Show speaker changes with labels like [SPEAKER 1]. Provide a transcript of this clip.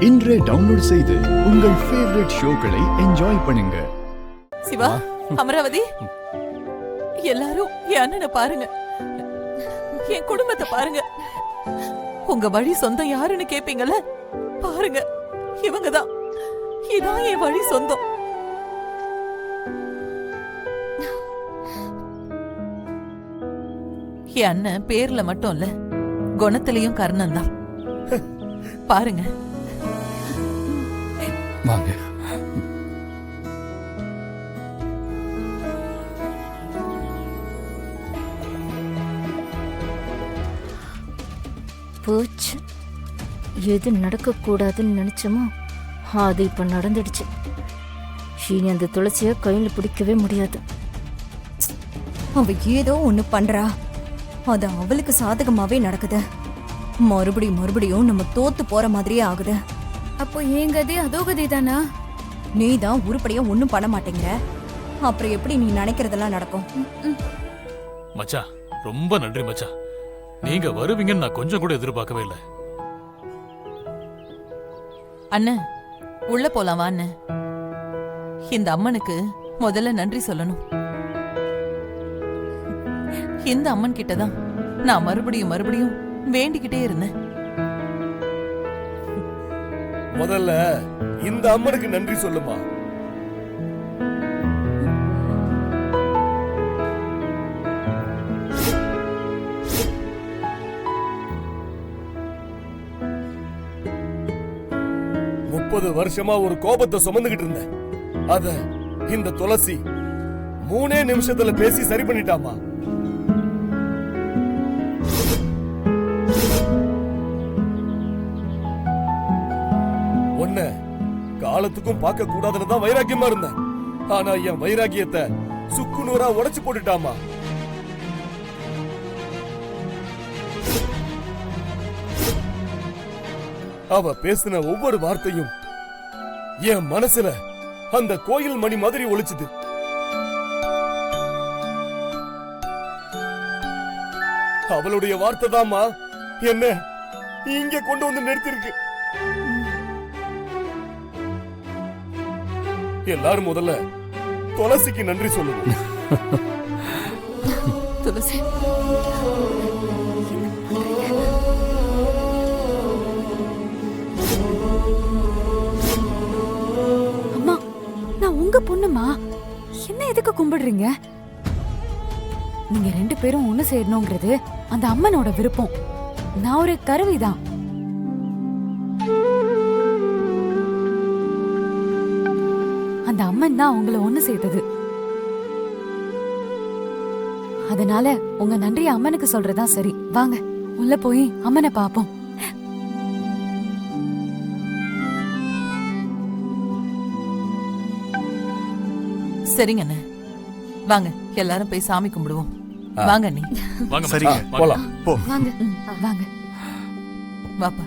[SPEAKER 1] இன்றே டவுன்லோட் செய்து உங்கள் ஃபேவரட் ஷோக்களை என்ஜாய் பண்ணுங்க.
[SPEAKER 2] சிவா, அமராவதி, எல்லாரும் என் அண்ணனை பாருங்க, என் குடும்பத்தை பாருங்க. உங்க வழி சொந்தம் யாருன்னு கேப்பீங்கல்ல, பாருங்க, இவங்கதான். இதான் என் வழி சொந்தம். என் அண்ணன் பேர்ல மட்டும் இல்ல, குணத்திலையும் கர்ணன் தான். பாருங்க.
[SPEAKER 3] வாங்க.
[SPEAKER 4] போச்சு. எது நடக்கக்கூடாதுன்னு நினைச்சோமோ அது இப்ப நடந்துடுச்சு. இனி அந்த துளசிய கையில பிடிக்கவே முடியாது.
[SPEAKER 5] அவ ஏதோ ஒண்ணு பண்றா, அது அவளுக்கு சாதகமாவே நடக்குது. மறுபடியும் நம்ம தோத்து போற மாதிரியே ஆகுது.
[SPEAKER 6] அப்போ என் கதி அதோ கதி தானா?
[SPEAKER 5] நீ தான் உருப்படியா ஒண்ணும் பண்ண மாட்டேங்கிற, அப்புறம் எப்படி நீ நினைக்கிறதெல்லாம் நடக்கும்?
[SPEAKER 7] மச்சா, ரொம்ப நன்றி மச்சா. நீங்க வருவீங்கன்னு நான் கொஞ்சம் கூட எதிர்பார்க்கவே இல்லை.
[SPEAKER 2] அண்ணன், உள்ள போலாமா அண்ணன்? இந்த அம்மனுக்கு முதல்ல நன்றி சொல்லணும். இந்த அம்மன் கிட்டதான் நான் மறுபடியும் வேண்டிக்கிட்டே இருந்தேன்.
[SPEAKER 8] முதல்ல இந்த அம்மனுக்கு நன்றி சொல்லுமா. வருஷமா ஒரு கோபத்தை சுமந்துகிட்டு இருந்தேன். அத இந்த துளசி 3 நிமிஷத்துல பேசி சரி பண்ணிட்டாமா. ஒன்ன காலத்துக்கும் பார்க்க கூடாதுன்னு தான் வைராக்கியமா இருந்தேன். ஆனா என் வைராக்கியத்தை சுக்குநூறா உடைச்சு போட்டுட்டாமா. அவ பேசின ஒவ்வொரு வார்த்தையும் என் மனசுல அந்த கோயில் மணி மாதிரி ஒலிச்சுது. அவளுடைய வார்த்தை தாமா என்ன இங்க கொண்டு வந்து நிறுத்திருக்கு. எல்லாரும் முதல்ல துளசிக்கு நன்றி சொல்லுங்க.
[SPEAKER 2] துளசி,
[SPEAKER 6] உங்க பொண்ணுமா, என்ன எதுக்கு கும்பிடுறீங்க? நீங்க 2 பேரும் ஒண்ணு சேரணுங்கிறது அந்த அம்மனோட விருப்பம். நான் ஒரு கருவிதான். அந்த அம்மன் தான் உங்களை ஒண்ணு சேர்த்தது. அதனால உங்க நன்றி அம்மனுக்கு சொல்றதா சரி. வாங்க உள்ள போய் அம்மனை பாப்போம்.
[SPEAKER 2] சரிங்க அண்ணே, வாங்க எல்லாரும் போய் சாமி கும்பிடுவோம். வாங்க நீ.
[SPEAKER 7] வாங்க
[SPEAKER 3] சரிங்க,
[SPEAKER 8] போலாம்.
[SPEAKER 6] வாங்க வாங்க.
[SPEAKER 2] வாப்பா.